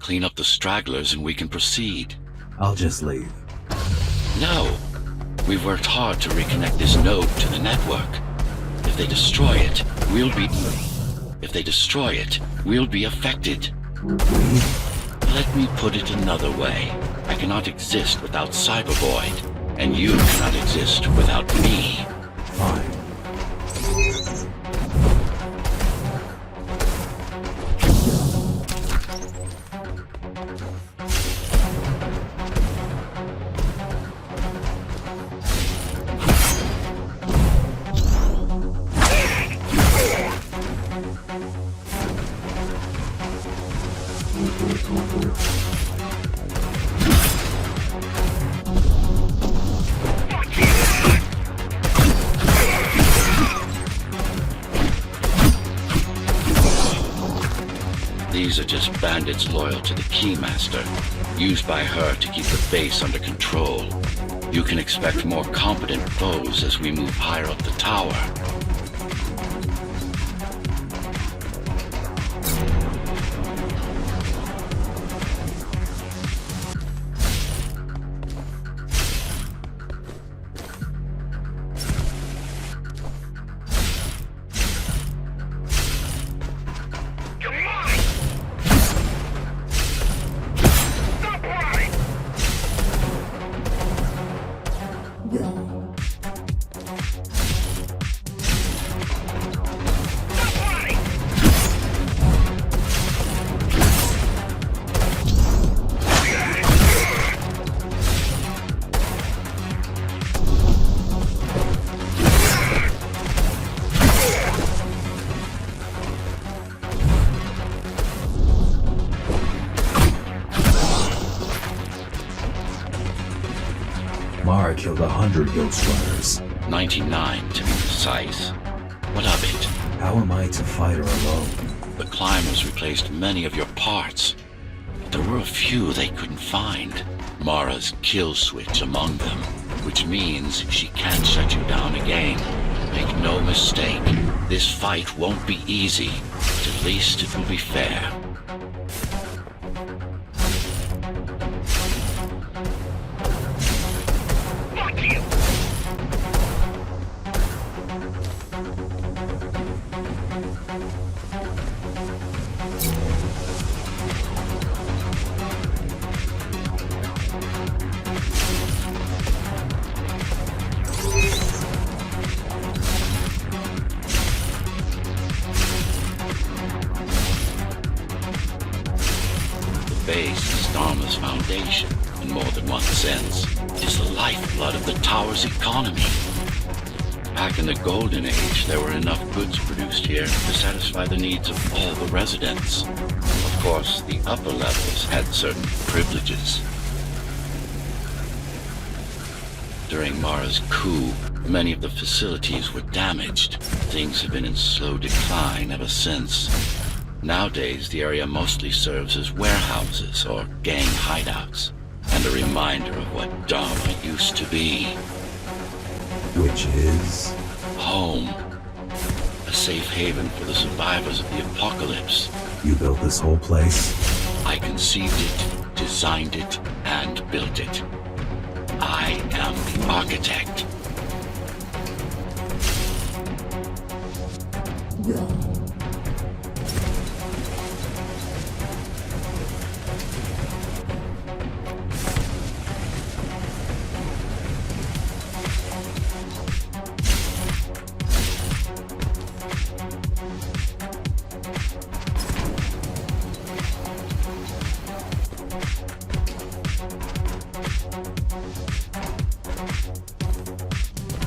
Clean up the stragglers and we can proceed. I'll just leave. No. We've worked hard to reconnect this node to the network. If they destroy it, we'll be... If they destroy it, we'll be affected. Let me put it another way. I cannot exist without Cybervoid, and you cannot exist without me. Fine. These are just bandits loyal to the Keymaster, used by her to keep the base under control. You can expect more competent foes as we move higher up the tower. Mara killed 100 Ghostrunners. 99 to be precise. What of it? How am I to fight her alone? The climbers replaced many of your parts. But there were a few they couldn't find. Mara's kill switch among them, which means she can't shut you down again. Make no mistake, this fight won't be easy, but at least it will be fair. Base, Dharma's foundation, in more than one sense, is the lifeblood of the tower's economy. Back in the Golden Age, there were enough goods produced here to satisfy the needs of all the residents. Of course, the upper levels had certain privileges. During Mara's coup, many of the facilities were damaged. Things have been in slow decline ever since. Nowadays, the area mostly serves as warehouses or gang hideouts, and a reminder of what Dharma used to be. Which is? Home. A safe haven for the survivors of the apocalypse. You built this whole place? I conceived it, designed it, and built it. I am the architect.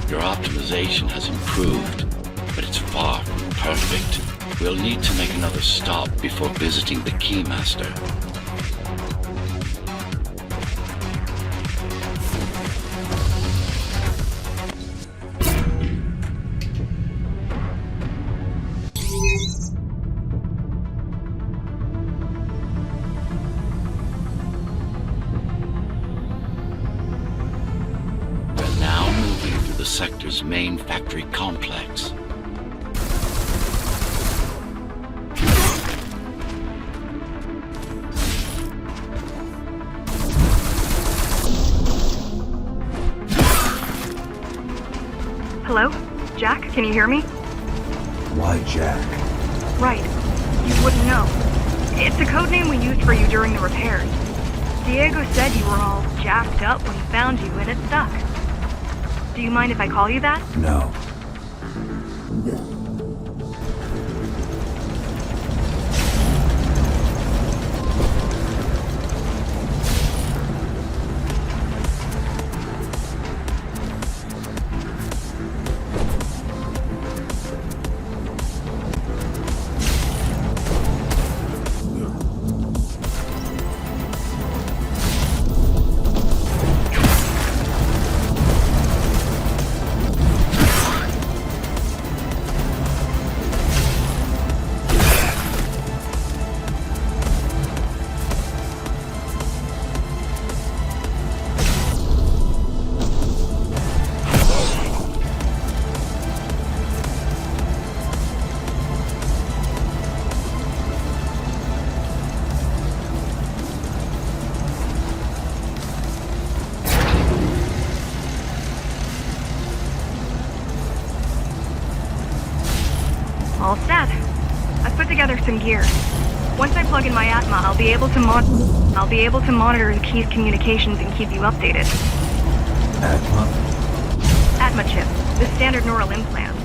Your optimization has improved, but it's far from perfect. We'll need to make another stop before visiting the Keymaster. Sector's main factory complex. Can you hear me? Why Jack? Right. You wouldn't know. It's a code name we used for you during the repairs. Diego said you were all jacked up when he found you, and it stuck. Do you mind if I call you that? No. All set. I've put together some gear. Once I plug in my Atma, I'll be able to monitor the key's communications and keep you updated. Atma? Atma chip, the standard neural implant.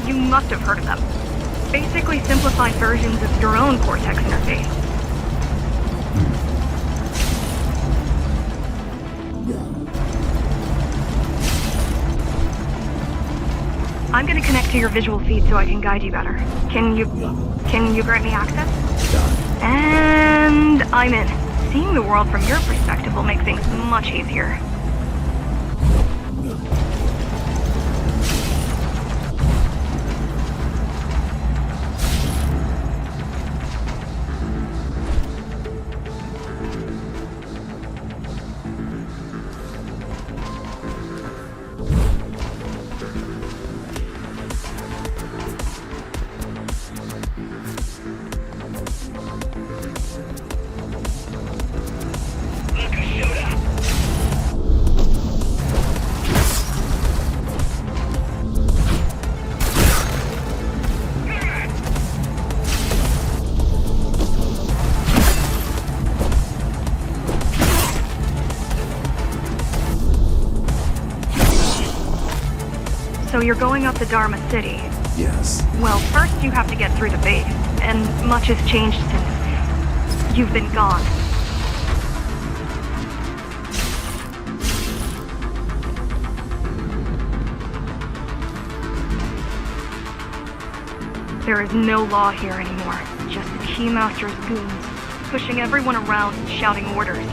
You must have heard of them. Basically simplified versions of your own Cortex interface. I'm gonna connect to your visual feed so I can guide you better. Can you grant me access? Done. And I'm in. Seeing the world from your perspective will make things much easier. So you're going up to Dharma City. Yes. Well, first you have to get through the base, and much has changed since you've been gone. There is no law here anymore, just the Keymaster's goons, pushing everyone around and shouting orders.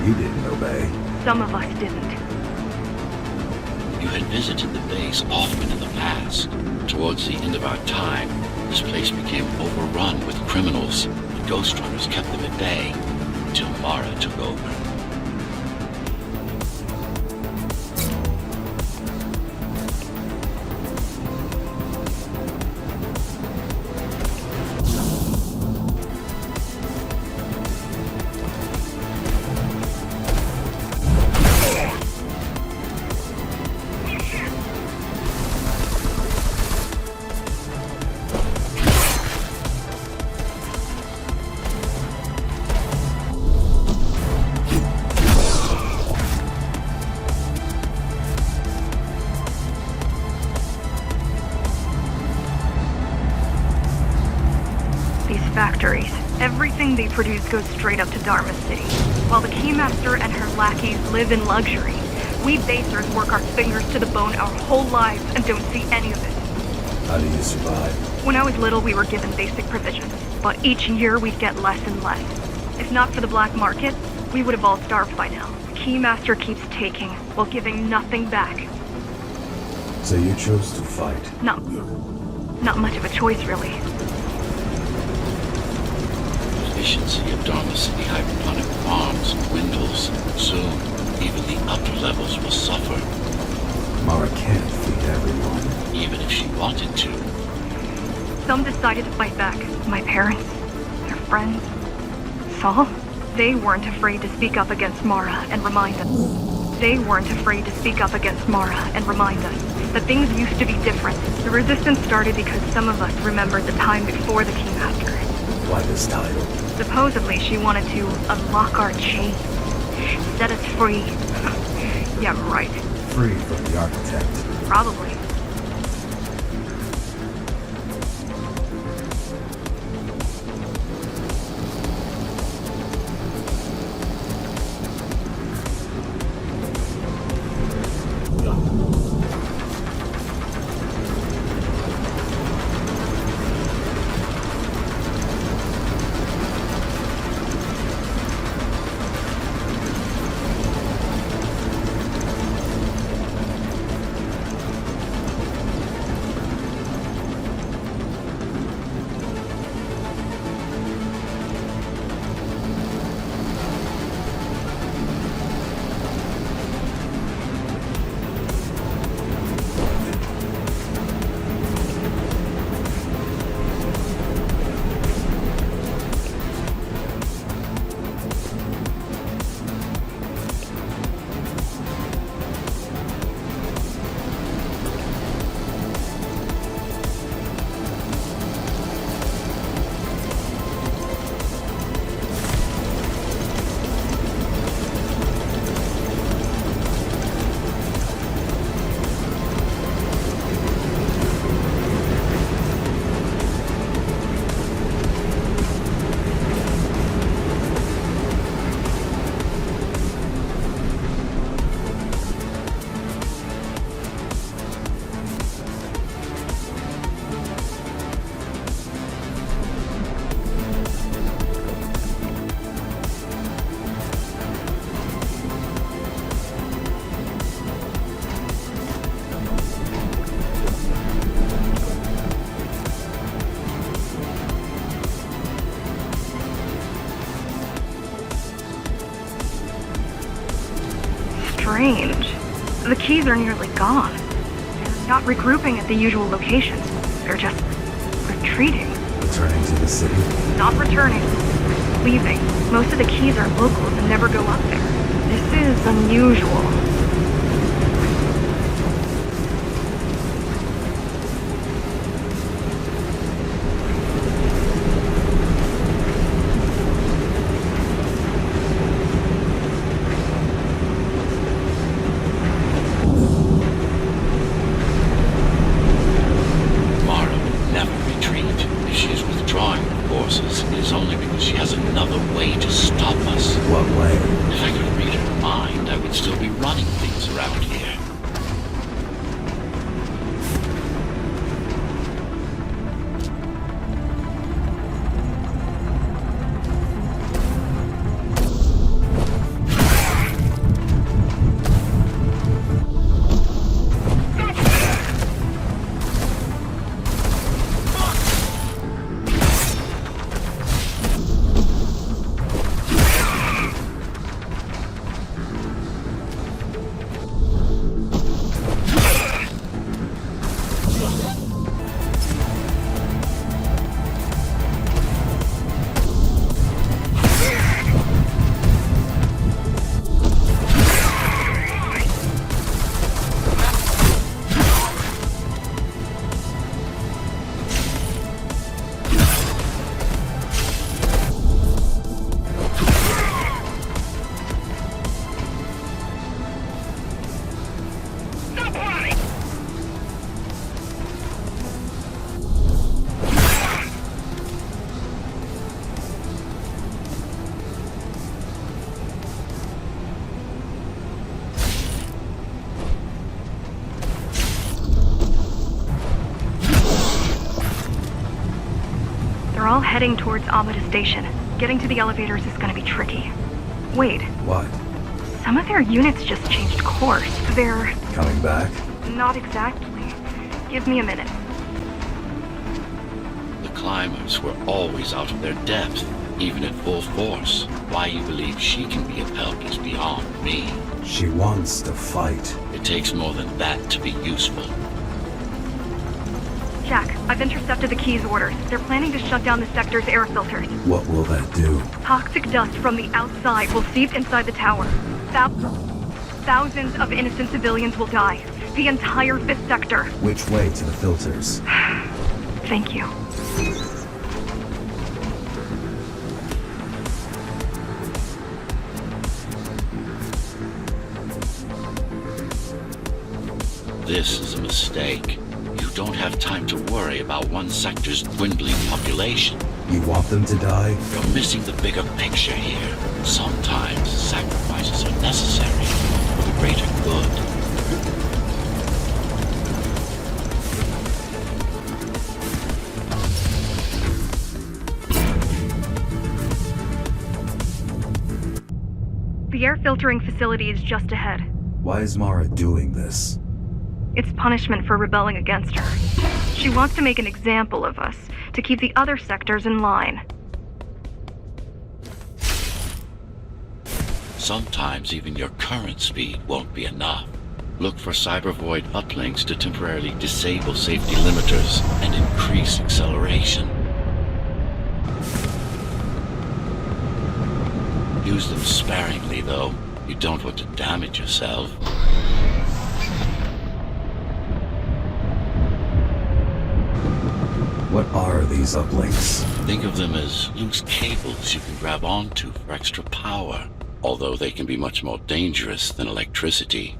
You didn't obey. Some of us didn't. You had visited the base often in the past. Towards the end of our time, this place became overrun with criminals. The Ghostrunners kept them at bay until Mara took over. Factories. Everything they produce goes straight up to Dharma City. While the Keymaster and her lackeys live in luxury, we basers work our fingers to the bone our whole lives and don't see any of it. How do you survive? When I was little, we were given basic provisions, but each year we'd get less and less. If not for the black market, we would have all starved by now. The Keymaster keeps taking, while giving nothing back. So you chose to fight? Not much of a choice, really. Efficiency of Dharma City hydroponic farms dwindles. Soon, even the upper levels will suffer. Mara can't feed everyone. Even if she wanted to. Some decided to fight back. My parents, their friends, Saul. They weren't afraid to speak up against Mara and remind them. They weren't afraid to speak up against Mara and remind us that things used to be different. The resistance started because some of us remembered the time before the Keymaster. Why this title? Supposedly she wanted to unlock our chains. Set us free. Yeah, right. Free from the architect. Probably. Strange. The keys are nearly gone. They're not regrouping at the usual locations. They're just retreating. Returning to the city? Not returning. Leaving. Most of the keys are locals and never go up there. This is unusual. It is only because she has another way to stop us. What way? If I could read her mind, I would still be running things around here. They're all heading towards Amada Station. Getting to the elevators is gonna be tricky. Wait. What? Some of their units just changed course. They're... Coming back? Not exactly. Give me a minute. The climbers were always out of their depth, even at full force. Why you believe she can be of help is beyond me. She wants to fight. It takes more than that to be useful. Jack, I've intercepted the Key's orders. They're planning to shut down the sector's air filters. What will that do? Toxic dust from the outside will seep inside the tower. thousands of innocent civilians will die. The entire 5th sector. Which way to the filters? Thank you. This is a mistake. You don't have time to worry about one sector's dwindling population. You want them to die? You're missing the bigger picture here. Sometimes sacrifices are necessary for the greater good. The air filtering facility is just ahead. Why is Mara doing this? It's punishment for rebelling against her. She wants to make an example of us, to keep the other sectors in line. Sometimes even your current speed won't be enough. Look for cybervoid uplinks to temporarily disable safety limiters and increase acceleration. Use them sparingly, though. You don't want to damage yourself. What are these uplinks? Think of them as loose cables you can grab onto for extra power, although they can be much more dangerous than electricity.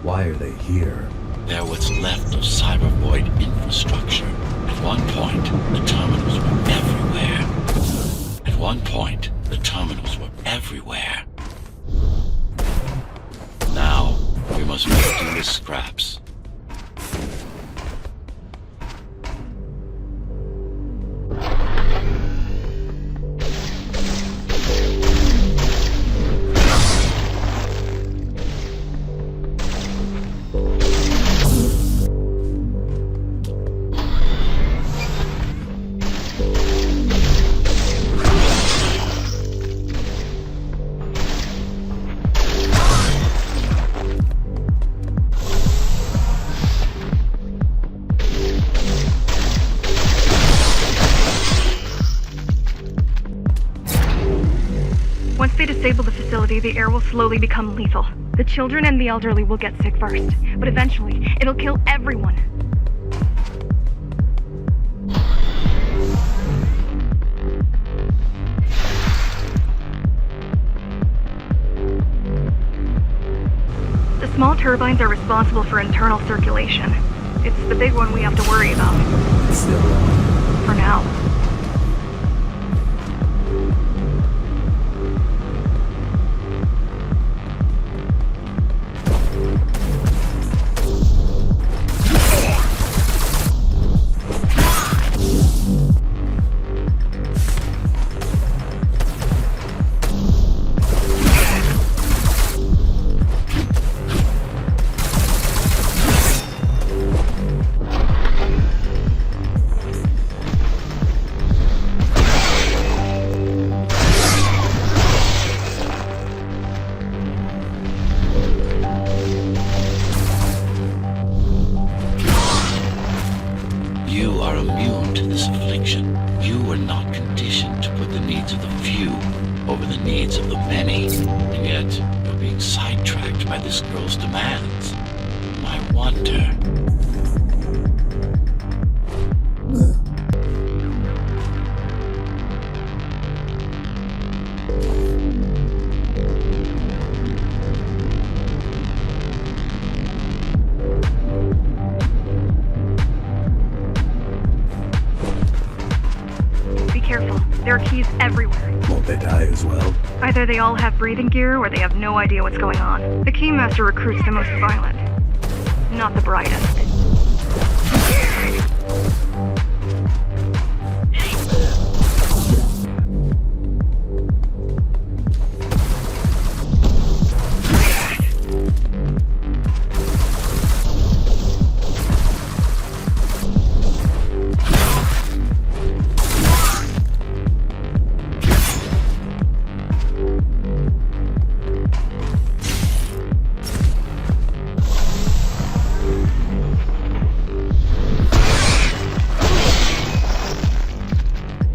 Why are they here? They're what's left of cybervoid infrastructure. At one point, the terminals were everywhere. At one point, the terminals were everywhere. Now, we must make do with scraps. Once they disable the facility, the air will slowly become lethal. The children and the elderly will get sick first, but eventually, it'll kill everyone. The small turbines are responsible for internal circulation. It's the big one we have to worry about. It's still on. For now. You are immune to this affliction. You were not conditioned to put the needs of the few over the needs of the many. And yet, you're being sidetracked by this girl's demands. I wonder... Careful. There are keys everywhere. Won't they die as well? Either they all have breathing gear or they have no idea what's going on. The Keymaster recruits the most violent, not the brightest.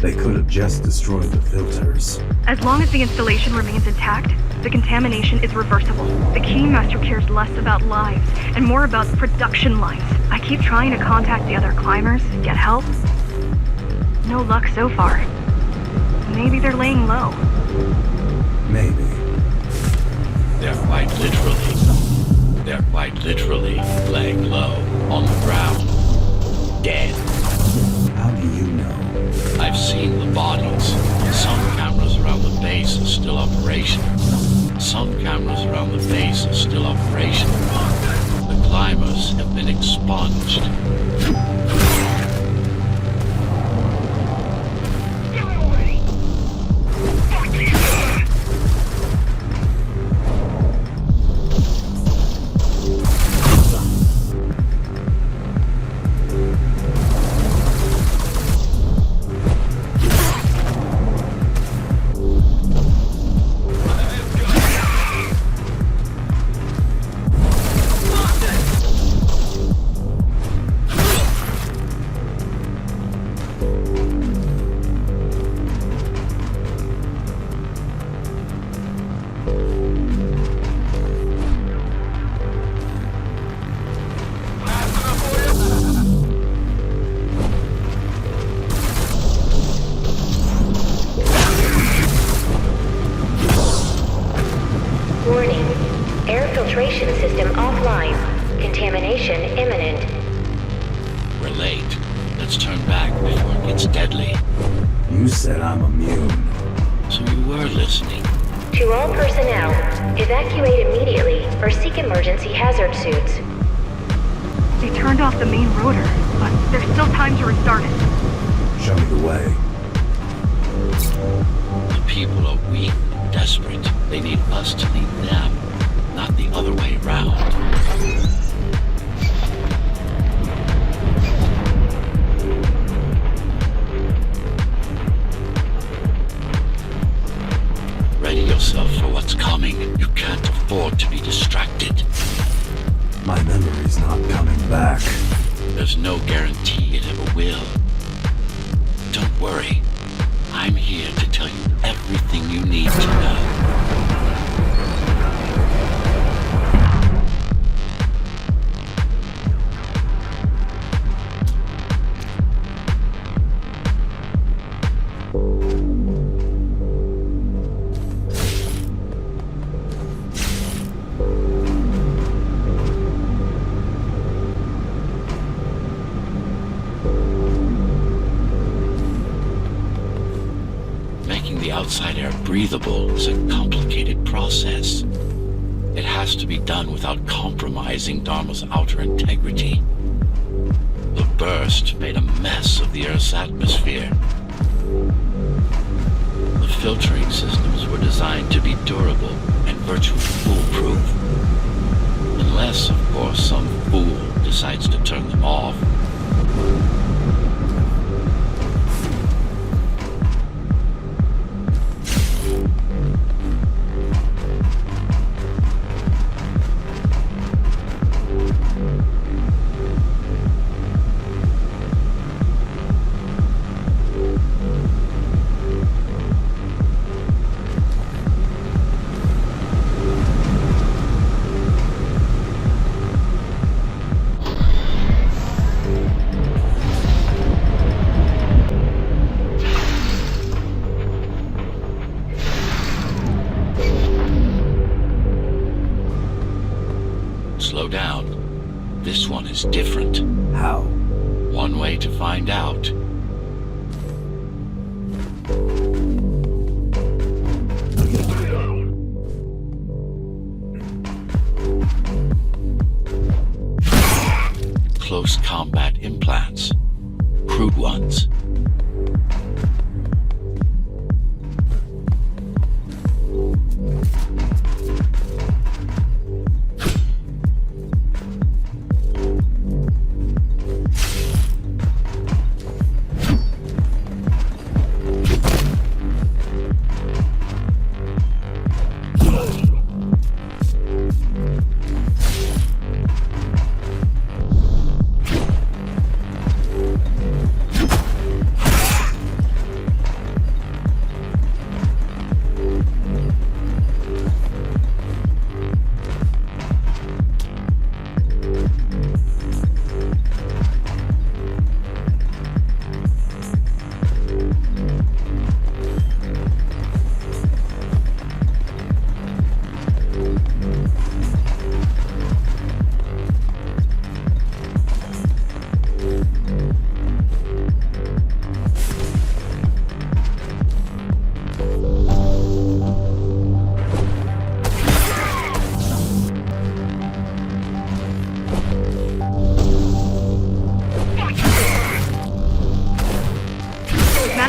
They could have just destroyed the filters. As long as the installation remains intact, the contamination is reversible. The Keymaster cares less about lives and more about production lines. I keep trying to contact the other climbers, get help. No luck so far. Maybe they're laying low. Maybe. They're quite literally laying low on the ground. Dead. How do you know? I've seen the bodies. Some cameras around the base are still operational. The climbers have been expunged. Warning. Air filtration system offline. Contamination imminent. We're late. Let's turn back before it gets deadly. You said I'm immune. So you were listening. To all personnel, evacuate immediately or seek emergency hazard suits. They turned off the main rotor, but there's still time to restart it. Show me the way. The people are weak and desperate. They need us to lead them, not the other way around. Ready yourself for what's coming. You can't afford to be distracted. My memory's not coming back. There's no guarantee it ever will. Don't worry. I'm here to tell you everything you need to know. Making the outside air breathable is a complicated process. It has to be done without compromising Dharma's outer integrity. The burst made a mess of the Earth's atmosphere. The filtering systems were designed to be durable and virtually foolproof. Unless, of course, some fool decides to turn them off. Slow down. This one is different. How? One way to find out. Close combat implants. Crude ones.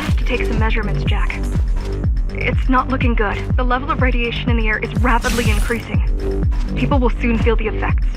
managed to take some measurements, Jack. It's not looking good. The level of radiation in the air is rapidly increasing. People will soon feel the effects.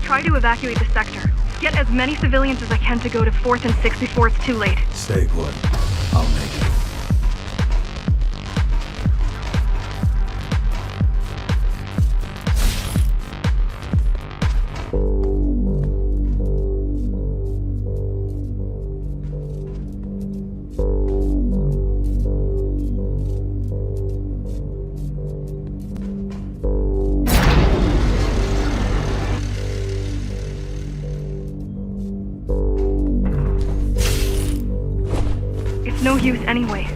Try to evacuate the sector. Get as many civilians as I can to go to 4th and 6th before it's too late. Stay put. I'll make it. No use anyway.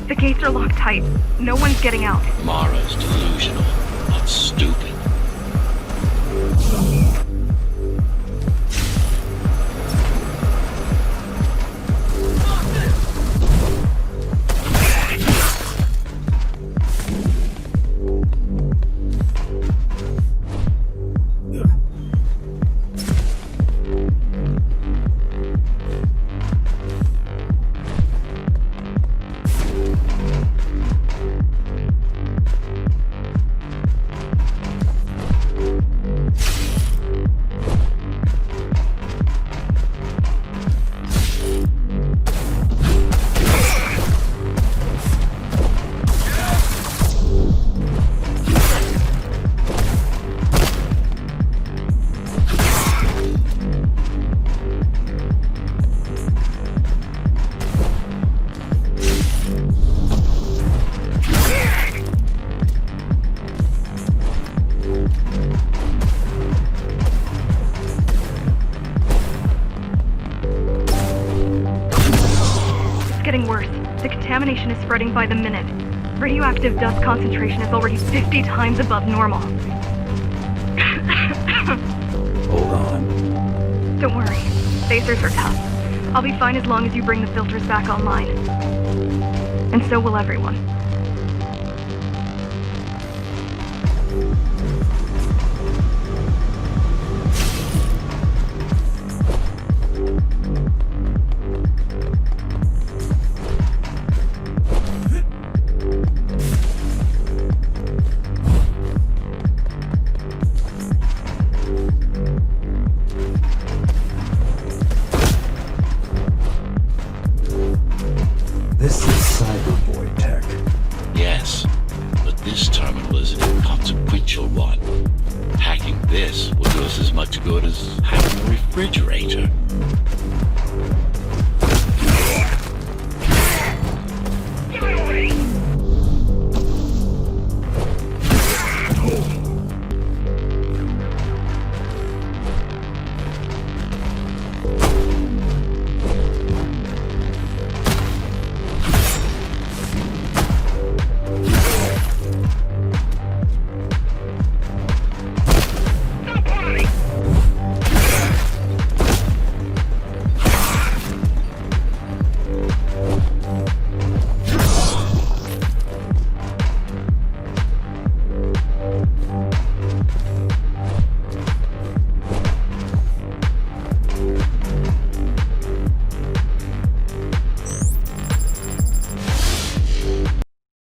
The gates are locked tight. No one's getting out. Mara's delusional, not stupid. The contamination is spreading by the minute. Radioactive dust concentration is already 50 times above normal. Hold on. Don't worry. Phasers are tough. I'll be fine as long as you bring the filters back online. And so will everyone. This is cyberboy tech. Yes, but this terminal is an inconsequential one. Hacking this will do us as much good as hacking a refrigerator.